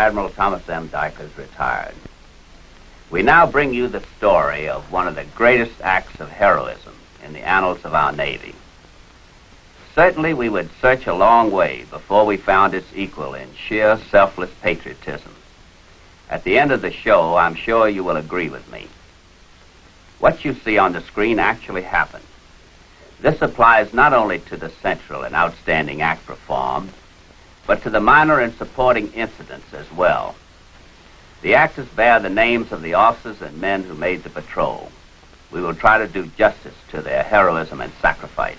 Admiral Thomas M. Dykers retired. We now bring you the story of one of the greatest acts of heroism in the annals of our Navy. Certainly we would search a long way before we found its equal in sheer selfless patriotism. At the end of the show, I'm sure you will agree with me. What you see on the screen actually happened. This applies not only to the central and outstanding act performed, but to the minor and supporting incidents as well. The actors bear the names of the officers and men who made the patrol. We will try to do justice to their heroism and sacrifice.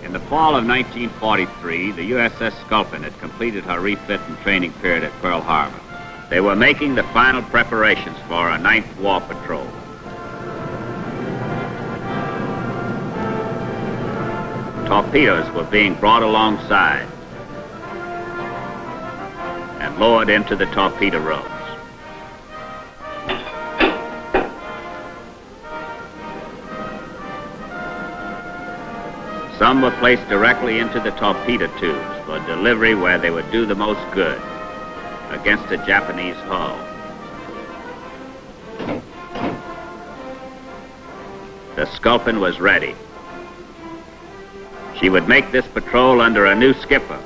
In the fall of 1943, the USS Sculpin had completed her refit and training period at Pearl Harbor. They were making the final preparations for a 9th War Patrol. Torpedoes were being brought alongside and lowered into the torpedo rows. Some were placed directly into the torpedo tubes for delivery where they would do the most good, against a Japanese hull. The Sculpin was ready. She would make this patrol under a new skipper,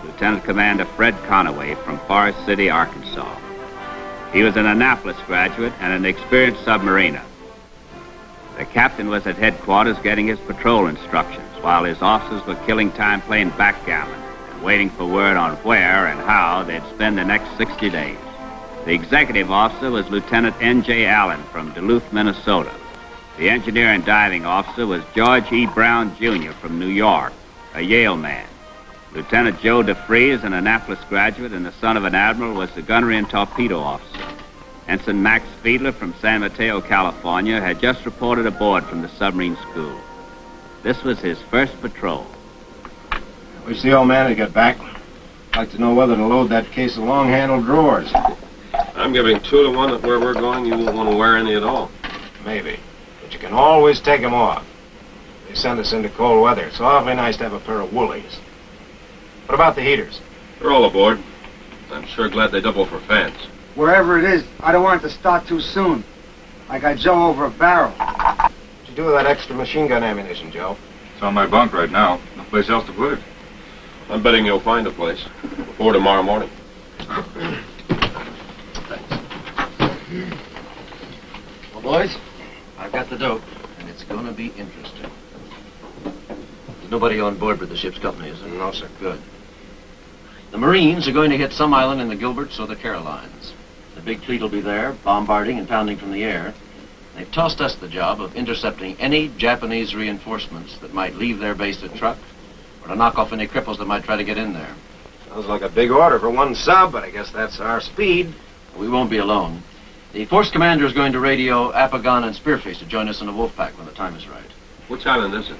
Lieutenant Commander Fred Conaway from Forest City, Arkansas. He was an Annapolis graduate and an experienced submariner. The captain was at headquarters getting his patrol instructions, while his officers were killing time playing backgammon and waiting for word on where and how they'd spend the next 60 days. The executive officer was Lieutenant N.J. Allen from Duluth, Minnesota. The engineer and diving officer was George E. Brown, Jr. from New York, a Yale man. Lieutenant Joe DeFries, an Annapolis graduate and the son of an admiral, was the gunnery and torpedo officer. Ensign Max Fiedler from San Mateo, California, had just reported aboard from the submarine school. This was his first patrol. Wish the old man had got back. I'd like to know whether to load that case of long-handled drawers. I'm giving 2 to 1 that where we're going, you won't want to wear any at all. Maybe. But you can always take them off. They send us into cold weather. It's awfully nice to have a pair of woolies. What about the heaters? They're all aboard. I'm sure glad they double for fans. Wherever it is, I don't want it to start too soon. Like I Joe over a barrel. What'd you do with that extra machine gun ammunition, Joe? It's on my bunk right now. No place else to put it. I'm betting you'll find a place before tomorrow morning. Well, boys, I've got the dope, and it's going to be interesting. There's nobody on board with the ship's company, is there? No, sir. Good. The Marines are going to hit some island in the Gilberts or the Carolines. The big fleet will be there, bombarding and pounding from the air. They've tossed us the job of intercepting any Japanese reinforcements that might leave their base at Truk, or to knock off any cripples that might try to get in there. Sounds like a big order for one sub, but I guess that's our speed. We won't be alone. The force commander is going to radio Apagon and Spearface to join us in the Wolfpack when the time is right. Which island is it?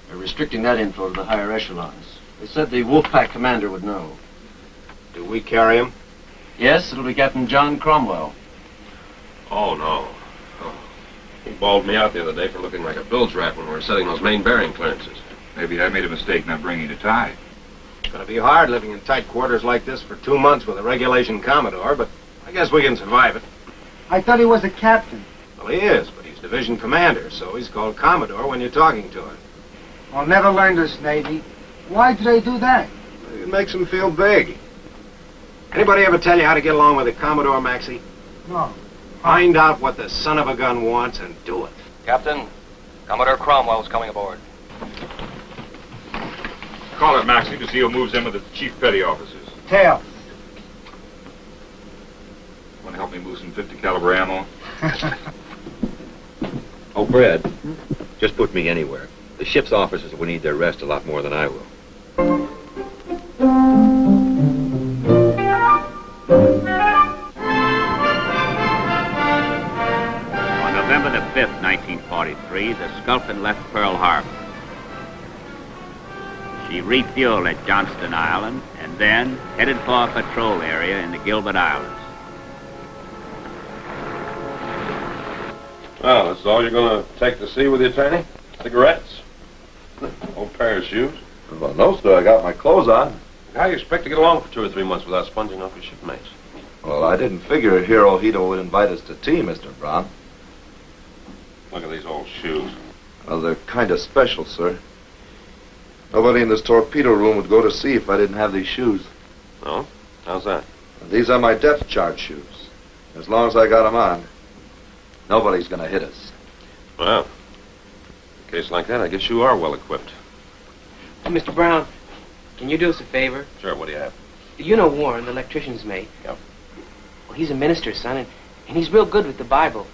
They're restricting that info to the higher echelons. They said the Wolfpack commander would know. Do we carry him? Yes, it'll be Captain John Cromwell. Oh, no. Oh. He bawled me out the other day for looking like a bilge rat when we were setting those main bearing clearances. Maybe I made a mistake not bringing a tie. It's gonna be hard living in tight quarters like this for 2 months with a regulation Commodore, but I guess we can survive it. I thought he was a captain. Well, he is, but he's division commander, so he's called Commodore when you're talking to him. I'll never learn this, Navy. Why do they do that? It makes him feel big. Anybody ever tell you how to get along with a Commodore, Maxie? No. Find out what the son of a gun wants and do it. Captain, Commodore Cromwell is coming aboard. Call it, Maxie, to see who moves in with the chief petty officers. Tail. Want to help me move some 50 caliber ammo? Oh, Fred, just put me anywhere. The ship's officers will need their rest a lot more than I will. On November the 5th, 1943, the Sculpin left Pearl Harbor. She refueled at Johnston Island and then headed for a patrol area in the Gilbert Islands. Well, this is all you're going to take to sea with you, Tanny? Cigarettes? Old pair of shoes? Well, no, sir. I got my clothes on. How do you expect to get along for 2 or 3 months without sponging off your shipmates? Well, I didn't figure Hirohito would invite us to tea, Mr. Brown. Look at these old shoes. Well, they're kind of special, sir. Nobody in this torpedo room would go to sea if I didn't have these shoes. Oh? How's that? These are my depth charge shoes. As long as I got them on, nobody's going to hit us. Well, in a case like that, I guess you are well equipped. Oh, Mr. Brown, can you do us a favor? Sure, what do you have? You know Warren, the electrician's mate. Yep. Well, he's a minister, son, and he's real good with the Bible.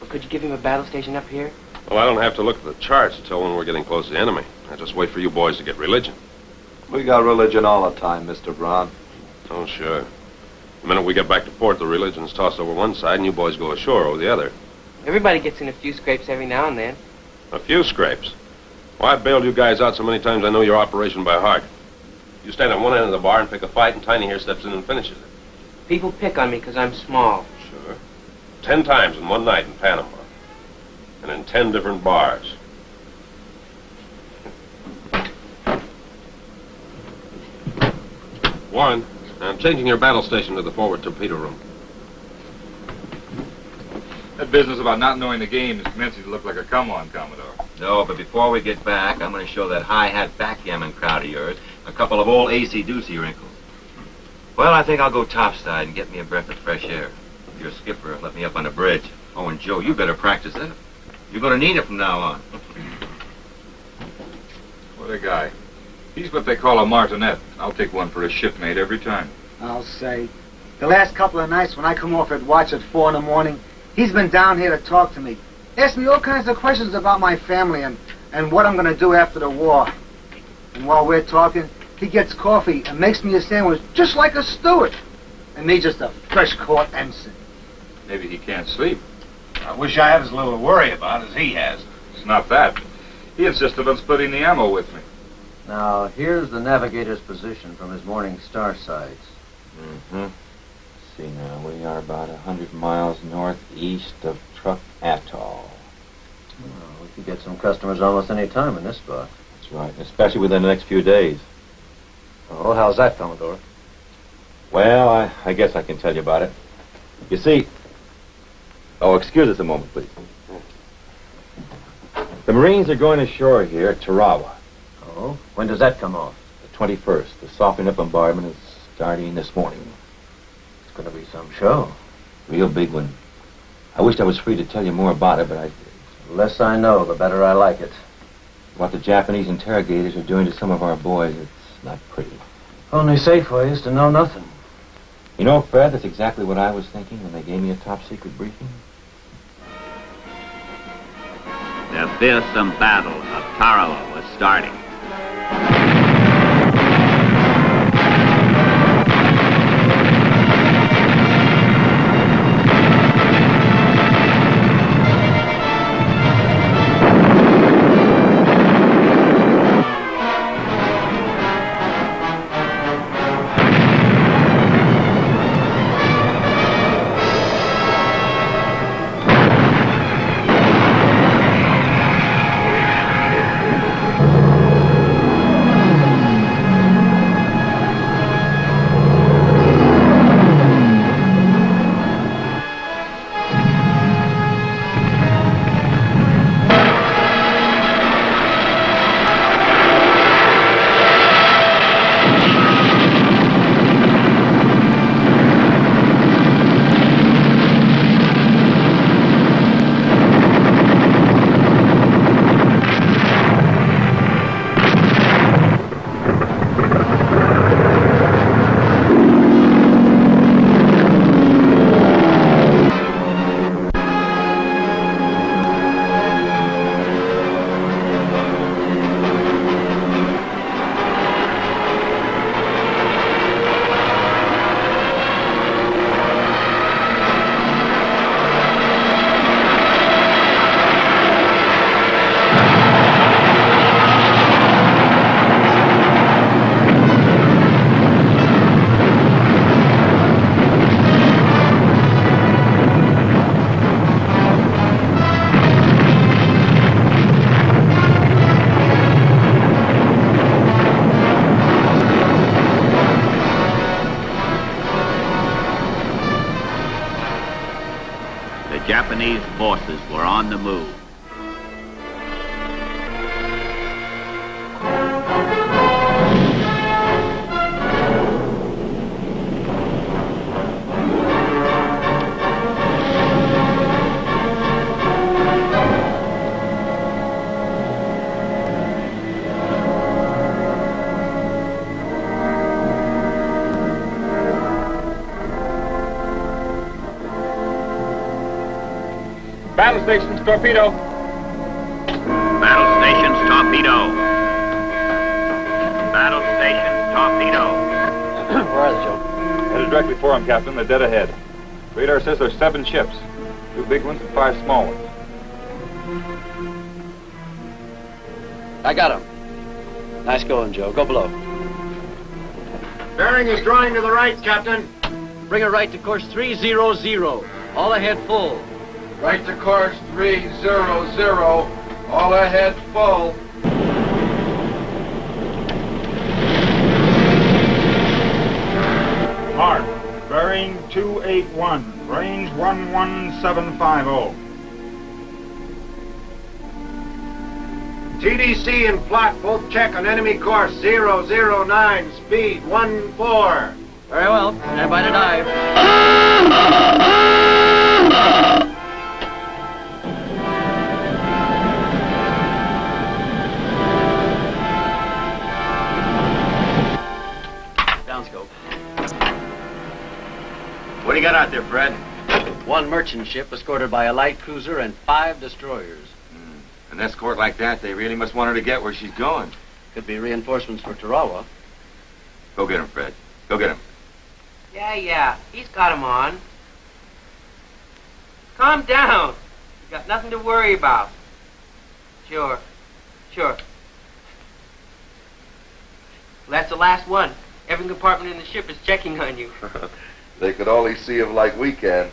Well, could you give him a battle station up here? Well, I don't have to look at the charts to tell when we're getting close to the enemy. I just wait for you boys to get religion. We got religion all the time, Mr. Brown. Oh, sure. The minute we get back to port, the religion's tossed over one side, and you boys go ashore over the other. Everybody gets in a few scrapes every now and then. A few scrapes. Why, I've bailed you guys out so many times I know your operation by heart. You stand at one end of the bar and pick a fight, and Tiny here steps in and finishes it. People pick on me because I'm small. Sure. 10 times in one night in Panama. And in 10 different bars. Warren, I'm changing your battle station to the forward torpedo room. That business about not knowing the game is commencing to look like a come-on, Commodore. No, but before we get back, I'm going to show that high-hat backgammon crowd of yours a couple of old AC-doocy wrinkles. Well, I think I'll go topside and get me a breath of fresh air. If your skipper let me up on the bridge. Oh, and Joe, you better practice that. You're going to need it from now on. What a guy. He's what they call a martinet. I'll take one for a shipmate every time. I'll say. The last couple of nights when I come off at watch at 4 in the morning, he's been down here to talk to me. Ask me all kinds of questions about my family and what I'm going to do after the war. And while we're talking, he gets coffee and makes me a sandwich just like a steward. And me just a fresh-caught ensign. Maybe he can't sleep. I wish I had as little to worry about as he has. It's not that. He insisted on splitting the ammo with me. Now, here's the navigator's position from his morning star sights. Mm-hmm. See now, we are about 100 miles northeast of Truck Atoll. Well, we could get some customers almost any time in this spot. That's right, especially within the next few days. Oh, how's that, Commodore? Well, I guess I can tell you about it. You see... Oh, excuse us a moment, please. The Marines are going ashore here at Tarawa. Oh? When does that come off? The 21st. The softening up bombardment is starting this morning. It's going to be some show. Real big one. I wished I was free to tell you more about it, but The less I know, the better I like it. what the Japanese interrogators are doing to some of our boys, it's not pretty. Only safe way is to know nothing. You know, Fred, that's exactly what I was thinking when they gave me a top-secret briefing. The fearsome battle of Tarawa was starting. Japanese forces were on the move. Battle stations, torpedo. Battle stations, torpedo. Battle stations, torpedo. Where are they, Joe? Headed directly for them, Captain. They're dead ahead. Radar says there's 7 ships. 2 big ones and 5 small ones. I got him. Nice going, Joe. Go below. Bearing is drawing to the right, Captain. Bring her right to course 300. All ahead full. Right to course 300. All ahead full. Mark, bearing 281, range 11750. TDC and plot both check on enemy course 009, speed 14. Very well. Stand by to dive. Downscope. What do you got out there, Fred? 1 merchant ship escorted by a light cruiser and 5 destroyers. An escort like that, they really must want her to get where she's going. Could be reinforcements for Tarawa. Go get him, Fred. Go get him. Yeah. He's got him on. Calm down. You got nothing to worry about. Sure. Well, that's the last one. Every compartment in the ship is checking on you. They could only see him like we can.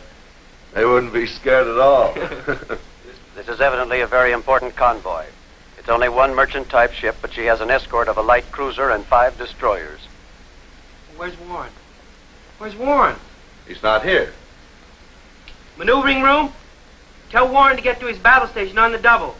They wouldn't be scared at all. This is evidently a very important convoy. It's only 1 merchant-type ship, but she has an escort of a light cruiser and 5 destroyers. Where's Warren? Where's Warren? He's not here. Maneuvering room? Tell Warren to get to his battle station on the double.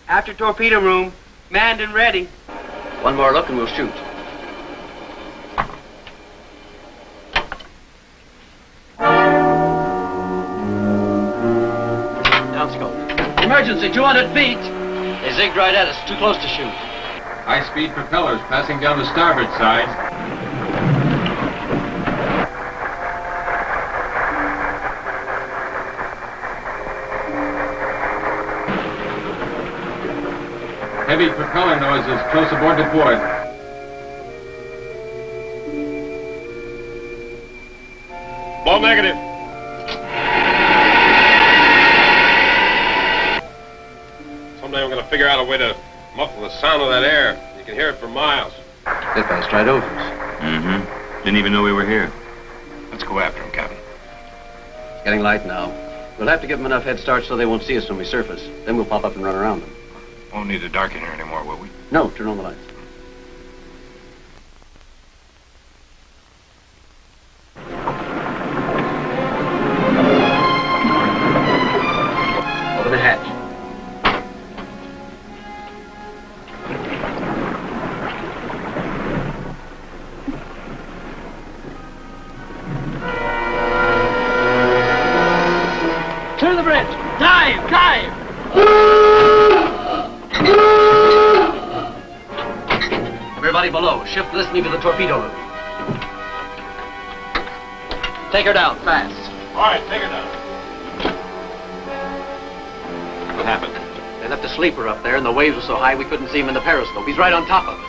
After torpedo room, manned and ready. 1 more look and we'll shoot. Downscope. Emergency, 200 feet. They zigged right at us, too close to shoot. High-speed propellers passing down the starboard side. Heavy propeller noises close aboard the port. Ball negative. Someday we're going to figure out a way to muffle the sound of that air. You can hear it for miles. They passed right over us. Mm-hmm. Didn't even know we were here. Let's go after him, Captain. It's getting light now. We'll have to give them enough head start so they won't see us when we surface. Then we'll pop up and run around them. Won't need the dark in here anymore, will we? No, turn on the lights. Open the hatch. Clear the bridge! Dive! Everybody below, shift listening to the torpedo room. Take her down, fast. All right, take her down. What happened? They left a sleeper up there, and the waves were so high we couldn't see him in the periscope. He's right on top of us.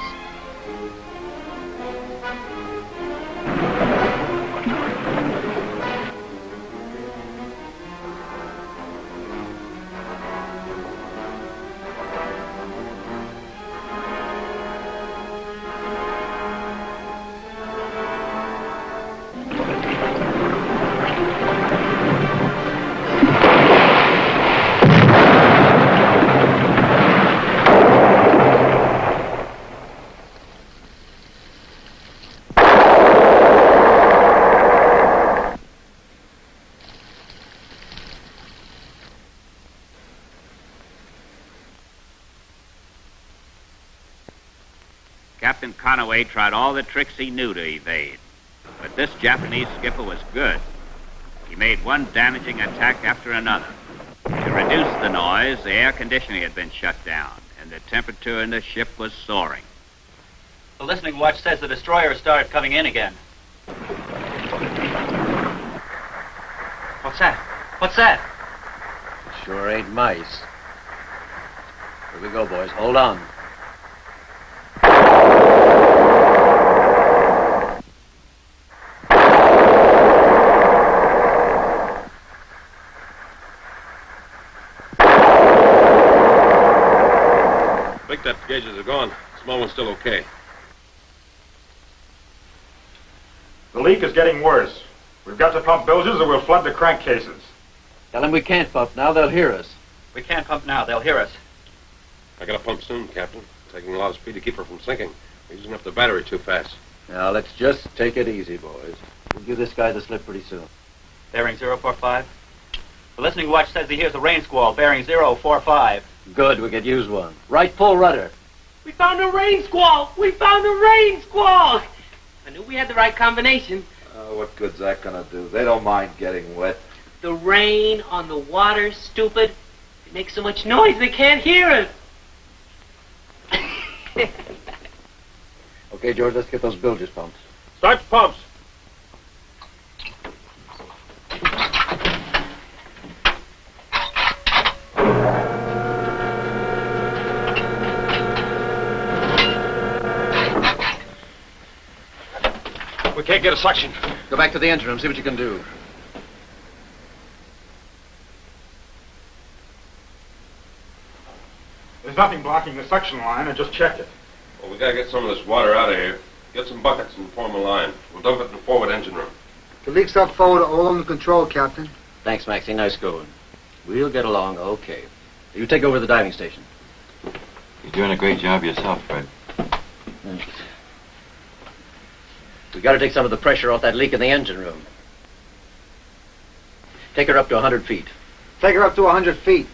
Conaway tried all the tricks he knew to evade. But this Japanese skipper was good. He made one damaging attack after another. To reduce the noise, the air conditioning had been shut down, and the temperature in the ship was soaring. The listening watch says the destroyer started coming in again. What's that? What's that? Sure ain't mice. Here we go, boys. Hold on. Big depth gauges are gone. Small one's still okay. The leak is getting worse. We've got to pump bilges or we'll flood the crankcases. Tell them we can't pump now. They'll hear us. We can't pump now. They'll hear us. I gotta pump soon, Captain. Taking a lot of speed to keep her from sinking. We're using up the battery too fast. Now, let's just take it easy, boys. We'll give this guy the slip pretty soon. Bearing 045. The listening watch says he hears a rain squall. Bearing 045. Good, we could use one. Right full rudder. We found a rain squall! We found a rain squall! I knew we had the right combination. What good's that gonna do? They don't mind getting wet. The rain on the water, stupid. It makes so much noise they can't hear us. Okay, George, let's get those bilges pumped. Start the pumps. We can't get a suction. Go back to the engine room, see what you can do. There's nothing blocking the suction line. I just checked it. Well, we gotta get some of this water out of here. Get some buckets and form a line. We'll dump it in the forward engine room. The leak's up forward, all under control, Captain. Thanks, Maxie. Nice going. We'll get along okay. You take over the diving station. You're doing a great job yourself, Fred. Thanks. We got to take some of the pressure off that leak in the engine room. Take her up to 100 feet. Take her up to 100 feet.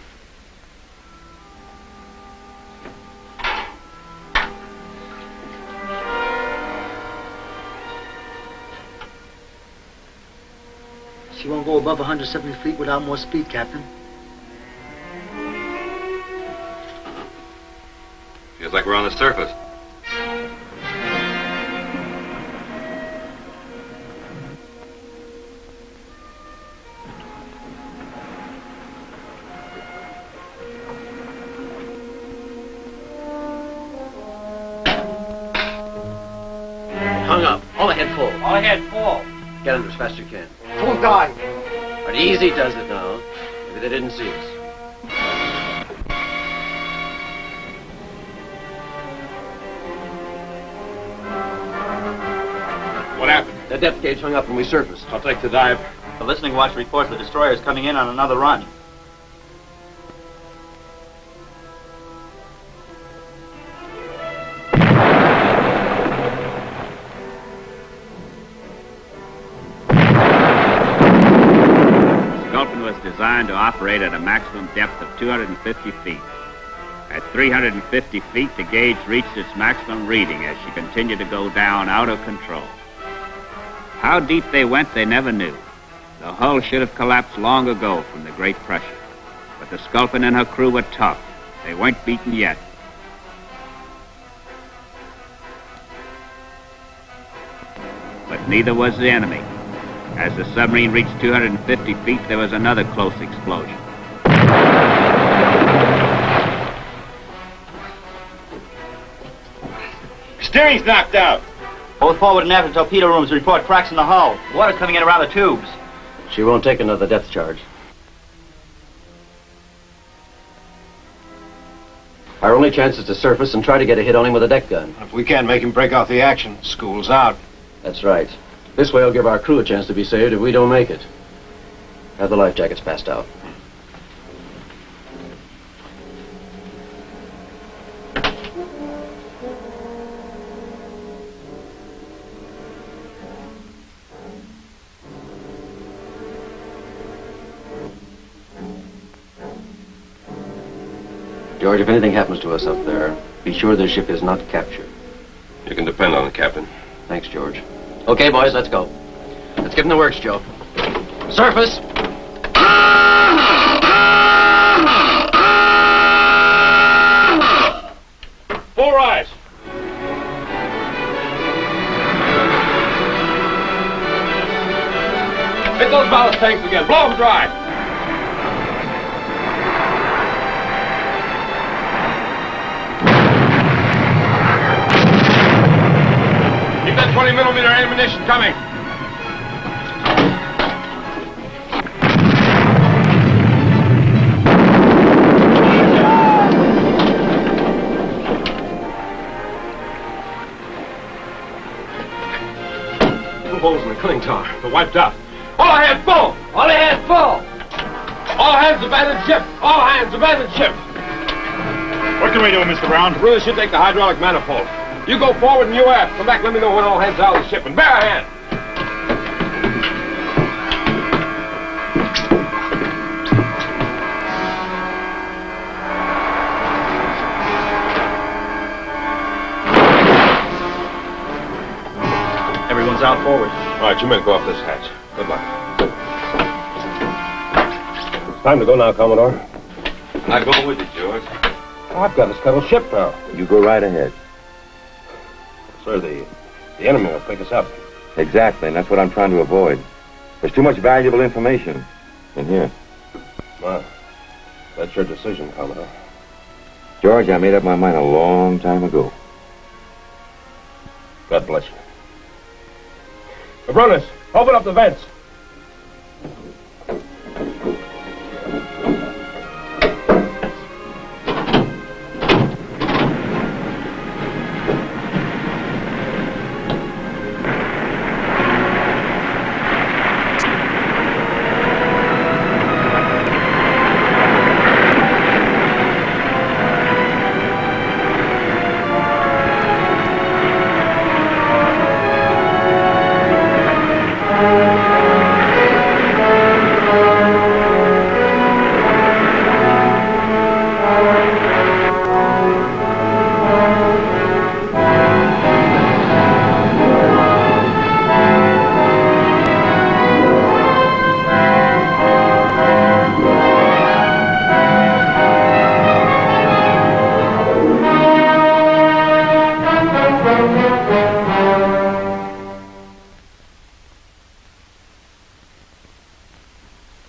She won't go above 170 feet without more speed, Captain. Feels like we're on the surface. Hung up. All ahead full. All ahead full. Get under as fast as you can. Don't die. But easy does it now. Maybe they didn't see us. What happened? The depth gauge hung up when we surfaced. I'll take the dive. The listening watch reports the destroyer is coming in on another run. Sculpin was designed to operate at a maximum depth of 250 feet. At 350 feet, the gauge reached its maximum reading as she continued to go down out of control. How deep they went, they never knew. The hull should have collapsed long ago from the great pressure. But the Sculpin and her crew were tough. They weren't beaten yet. But neither was the enemy. As the submarine reached 250 feet, there was another close explosion. Steering's knocked out. Both forward and after torpedo rooms report cracks in the hull. Water coming in around the tubes. She won't take another depth charge. Our only chance is to surface and try to get a hit on him with a deck gun. If we can't make him break off the action, school's out. That's right. This way will give our crew a chance to be saved if we don't make it. Have the life jackets passed out. George, if anything happens to us up there, be sure the ship is not captured. You can depend on it, Captain. Thanks, George. Okay, boys, let's go. Let's get in the works, Joe. Surface! Full rise. Hit those ballast tanks again. Blow them dry. Keep that 20-millimeter ammunition coming. Two holes in the cling tower. They're wiped out. All hands full! All hands full! All hands abandon ship! All hands abandon ship! What can we do, Mr. Brown? Really should take the hydraulic manifold. You go forward and you aft. Come back, let me know when all hands are out of the ship. And bear a hand! Everyone's out forward. All right, you men go off this hatch. Good luck. It's time to go now, Commodore. I'm going with you, George. Oh, I've got to scuttle ship now. You go right ahead. Sir, the enemy will pick us up. Exactly, and that's what I'm trying to avoid. There's too much valuable information in here. Well, that's your decision, Commodore. George, I made up my mind a long time ago. God bless you. Cabrones, open up the vents.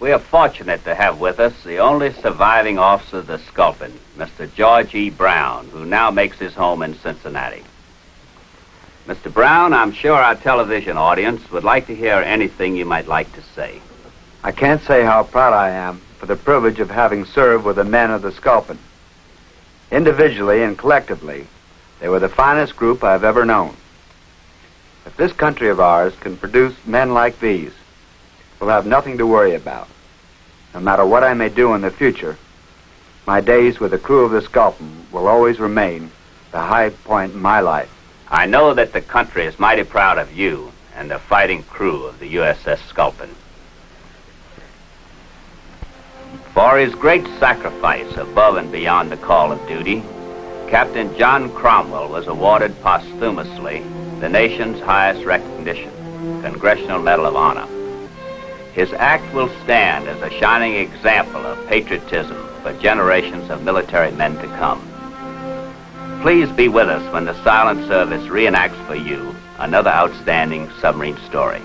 We are fortunate to have with us the only surviving officer of the Sculpin, Mr. George E. Brown, who now makes his home in Cincinnati. Mr. Brown, I'm sure our television audience would like to hear anything you might like to say. I can't say how proud I am for the privilege of having served with the men of the Sculpin. Individually and collectively, they were the finest group I've ever known. If this country of ours can produce men like these, we'll have nothing to worry about. No matter what I may do in the future, my days with the crew of the Sculpin will always remain the high point in my life. I know that the country is mighty proud of you and the fighting crew of the USS Sculpin. For his great sacrifice above and beyond the call of duty, Captain John Cromwell was awarded posthumously the nation's highest recognition, Congressional Medal of Honor. His act will stand as a shining example of patriotism for generations of military men to come. Please be with us when the Silent Service reenacts for you another outstanding submarine story.